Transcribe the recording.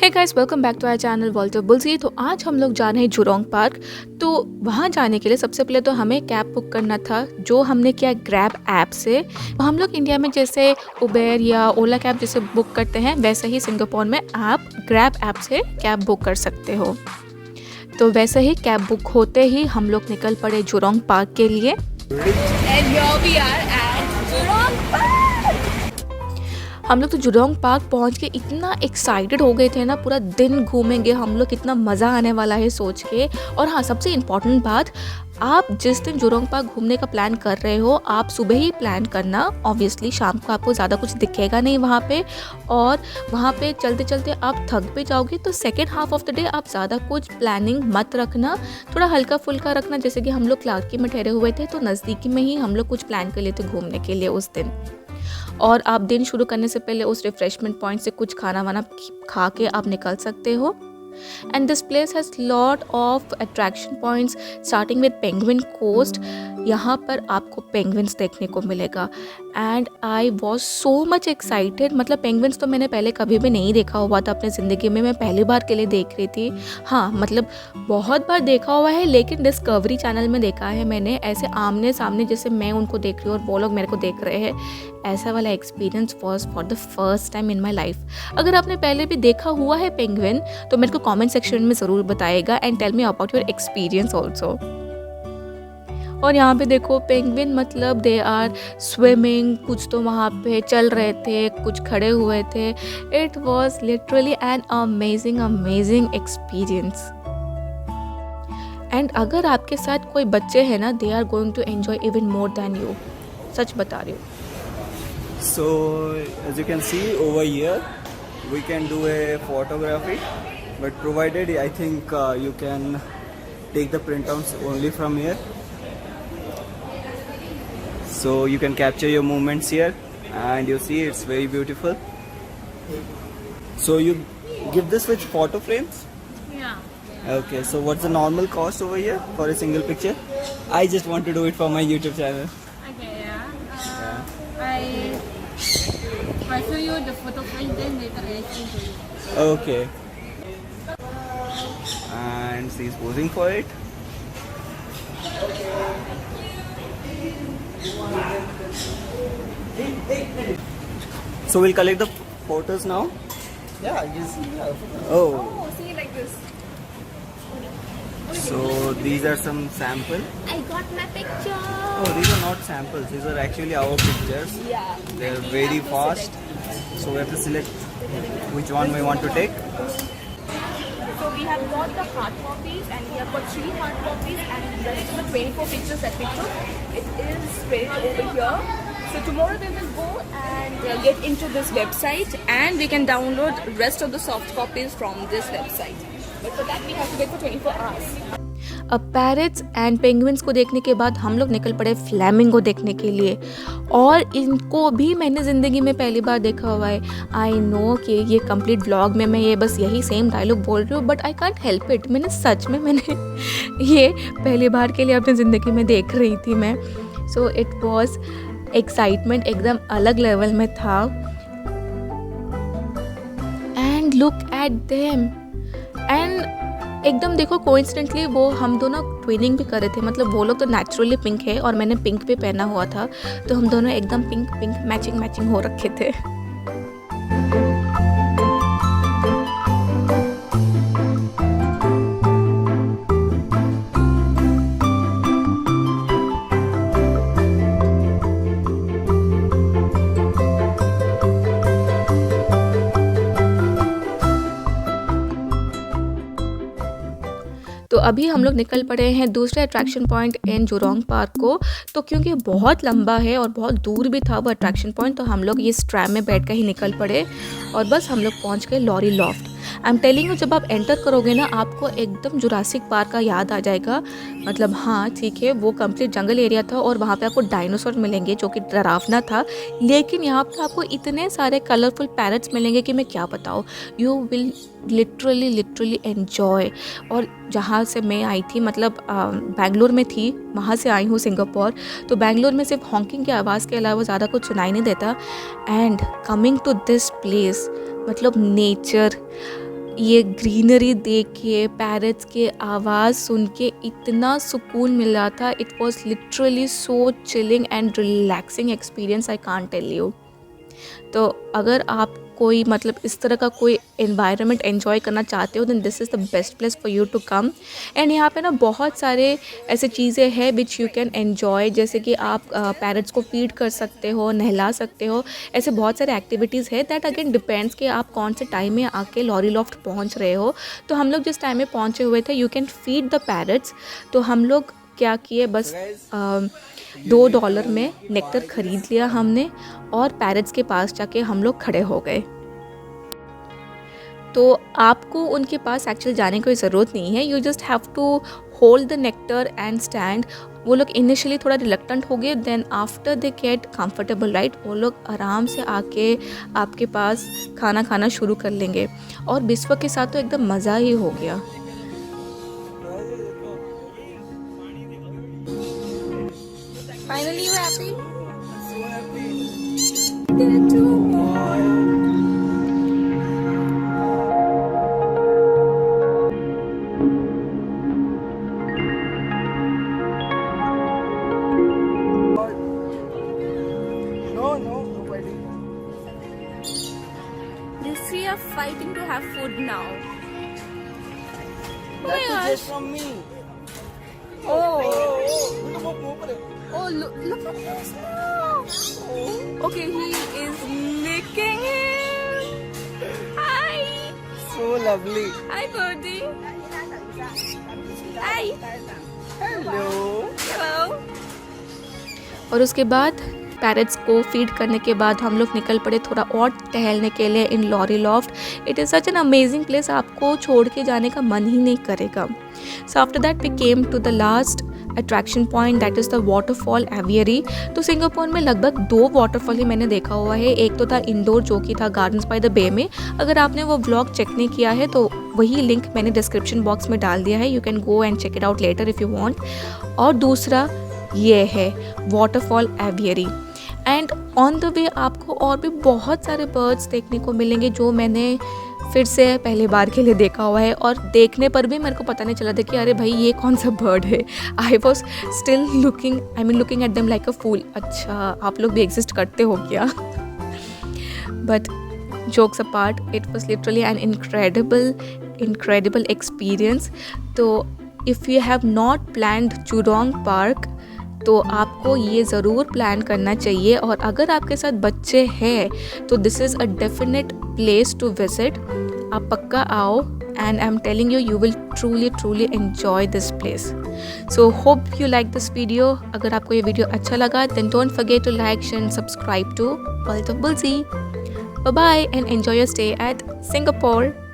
Hey guys, welcome back to our channel world of Bulji. तो आज हम लोग जा रहे हैं जुरोंग पार्क। तो वहाँ जाने के लिए सबसे पहले तो हमें कैब बुक करना था, जो हमने किया ग्रैब ऐप से। हम लोग इंडिया में जैसे उबेर या ओला कैब जैसे बुक करते हैं, वैसे ही सिंगापुर में आप ग्रैब ऐप से कैब बुक कर सकते हो। तो वैसे ही कैब बुक होते ही हम लोग निकल पड़े जुरोंग पार्क के लिए। And here we are at Zhurong park. हम लोग तो जुरोंग पार्क पहुंच के इतना एक्साइटेड हो गए थे ना, पूरा दिन घूमेंगे हम लोग, कितना मज़ा आने वाला है सोच के। और हाँ, सबसे इम्पॉर्टेंट बात, आप जिस दिन जुरोंग पार्क घूमने का प्लान कर रहे हो, आप सुबह ही प्लान करना। ऑब्वियसली शाम को आपको ज़्यादा कुछ दिखेगा नहीं वहाँ पे, और वहाँ पे चलते चलते आप थक भी जाओगे। तो second half of the day आप ज़्यादा कुछ प्लानिंग मत रखना, थोड़ा हल्का फुल्का रखना। जैसे कि हम लोग क्लार्की में ठहरे हुए थे, तो नज़दीकी में ही हम लोग कुछ प्लान कर लिए थे घूमने के लिए उस दिन। और आप दिन शुरू करने से पहले उस रिफ्रेशमेंट पॉइंट से कुछ खाना वाना खा के आप निकल सकते हो। And this place has lot of attraction points starting with penguin coast. यहाँ पर आपको पेंगुइन्स देखने को मिलेगा and I was so much excited. मतलब पेंगुइन्स तो मैंने पहले कभी भी नहीं देखा हुआ था अपनी ज़िंदगी में, मैं पहली बार के लिए देख रही थी। हाँ, मतलब बहुत बार देखा हुआ है, लेकिन डिस्कवरी चैनल में देखा है मैंने, ऐसे आमने सामने जैसे मैं उनको देख रही हूँ और वो लोग मेरे को देख रहे हैं। ऐसा वाला experience was for the first time in my life. अगर आपने पहले भी देखा हुआ है पेंगुइन, तो मेरे को कमेंट सेक्शन में ज़रूर बताएगा and tell me about your experience also. और यहाँ पे देखो पेंगुइन, मतलब दे आर स्विमिंग, कुछ तो वहाँ पे चल रहे थे, कुछ खड़े हुए थे। It was literally an amazing experience. And अगर आपके साथ कोई बच्चे हैं ना, they are going to enjoy even more than you. सच बता रही हूँ। So as you can see over here, we can do a photography, but provided I think you can take the printouts only from here. So you can capture your movements here, and you see it's very beautiful. So you give this with photo frames? Yeah. Okay, so what's the normal cost over here for a single picture? I just want to do it for my YouTube channel. Okay, yeah. I show you the photo frame, then later I explain to you. Okay. And she's posing for it. So we'll collect the photos now. Yeah, you see. Oh, Oh, see like this. so these are some sample. I got my picture. Oh, these are not samples. These are actually our pictures. Yeah. They're very fast. So we have to select which one we want to take. So we have got the hard copies, and we have got 3 hard copies, and the rest of the 24 pictures that we took, it is printed over here. So tomorrow we will go and get into this website, and we can download rest of the soft copies from this website. But for that we have to wait for 24 hours. अब parrots and penguins को देखने के बाद हम लोग निकल पड़े flamingo देखने के लिए। और इनको भी मैंने ज़िंदगी में पहली बार देखा हुआ है। आई नो कि ये कंप्लीट व्लॉग में मैं ये बस यही सेम डायलॉग बोल रही हूँ, but I can't help it. मैंने सच में ये पहली बार के लिए अपनी ज़िंदगी में देख रही थी मैं। सो इट वॉज एक्साइटमेंट एकदम अलग लेवल में था। And look at them. And एकदम देखो, कोइंसिडेंटली वो हम दोनों ट्विनिंग भी कर रहे थे। मतलब वो लोग तो नेचुरली पिंक है और मैंने पिंक भी पहना हुआ था, तो हम दोनों एकदम पिंक मैचिंग हो रखे थे। तो अभी हम लोग निकल पड़े हैं दूसरे attraction point in Zhurong park को। तो क्योंकि बहुत लंबा है और बहुत दूर भी था वो अट्रैक्शन पॉइंट, तो हम लोग इस ट्रैम में बैठ कर ही निकल पड़े और बस हम लोग पहुंच गए Lory Loft. I am telling you, जब आप एंटर करोगे ना, आपको एकदम जुरासिक पार्क का याद आ जाएगा। मतलब हाँ ठीक है, वो कंप्लीट जंगल एरिया था और वहाँ पे आपको डायनासोर मिलेंगे जो कि डरावना था, लेकिन यहाँ पे आपको इतने सारे कलरफुल पैरट्स मिलेंगे कि मैं क्या बताऊँ। You will literally enjoy. और जहाँ से मैं आई थी, मतलब बेंगलोर में थी, वहाँ से आई हूँ सिंगापुर, तो बेंगलोर में सिर्फ हॉकिंग की आवाज़ के अलावा ज़्यादा कुछ सुनाई नहीं देता। And coming to this place, मतलब नेचर, ये ग्रीनरी देख के, पैरट्स के आवाज़ सुन के इतना सुकून मिला था. It was literally so chilling and relaxing experience, I can't tell you. तो अगर आप कोई मतलब इस तरह का कोई एनवायरनमेंट एंजॉय करना चाहते हो, then this is the best place for you to come. And यहाँ पे ना बहुत सारे ऐसे चीज़ें हैं विच यू कैन एन्जॉय, जैसे कि आप पैरट्स को फीड कर सकते हो, नहला सकते हो. ऐसे बहुत सारे एक्टिविटीज़ है. दैट अगेन डिपेंड्स कि आप कौन से टाइम में आके लॉरी लॉफ्ट पहुँच रहे हो. तो हम लोग जिस टाइम में पहुँचे हुए थे, you can feed the parrots. तो हम लोग क्या किए, बस $2 में नेक्टर ख़रीद लिया हमने और पैरट्स के पास जाके हम लोग खड़े हो गए. तो आपको उनके पास एक्चुअली जाने की कोई ज़रूरत नहीं है. You just have to hold the nectar and stand. वो लोग इनिशियली थोड़ा रिलक्टेंट हो गए, then after they get comfortable right, वो लोग आराम से आके आपके पास खाना खाना शुरू कर लेंगे. और बिस्वा के साथ तो एकदम मज़ा ही हो गया. Finally, you happy? So happy. There are 2 more. No, nobody. These 3 are fighting to have food now. Oh my That is gosh. just from me. Oh. Oh, Oh, look at this now. Okay, he is licking him. Hi. so lovely. Hi, birdie. Hi. Hello. Hello. और उसके बाद parrots को feed करने के बाद हम लोग निकल पड़े थोड़ा और टहलने के लिए in Lory Loft. It is such an amazing place, आपको छोड़ के जाने का मन ही नहीं करेगा. So after that we came to the last attraction point, that is the waterfall aviary. तो सिंगापुर में लगभग 2 वाटरफॉल ही मैंने देखा हुआ है. एक तो था इंडोर जो कि था गार्डन्स बाय द बे में. अगर आपने वो व्लॉग चेक नहीं किया है तो वही लिंक मैंने डिस्क्रिप्शन बॉक्स में डाल दिया है. You can go and check it out later if you want. और दूसरा ये है waterfall aviary. And on the way आपको और भी बहुत सारे बर्ड्स देखने को मिलेंगे जो मैंने फिर से पहली बार के लिए देखा हुआ है. और देखने पर भी मेरे को पता नहीं चला था कि अरे भाई ये कौन सा बर्ड है. I was still looking at them like a fool. अच्छा, आप लोग भी एग्जिस्ट करते हो क्या? But jokes apart, it was literally an incredible experience. तो if you have not planned Jurong Park तो आपको ये ज़रूर प्लान करना चाहिए. और अगर आपके साथ बच्चे हैं तो this is a definite place to visit. आप पक्का आओ and I am telling you, you will truly enjoy this place. So hope you like this video. अगर आपको ये वीडियो अच्छा लगा then don't forget to like, share and subscribe to world of Bulji. Bye bye and enjoy your stay at Singapore.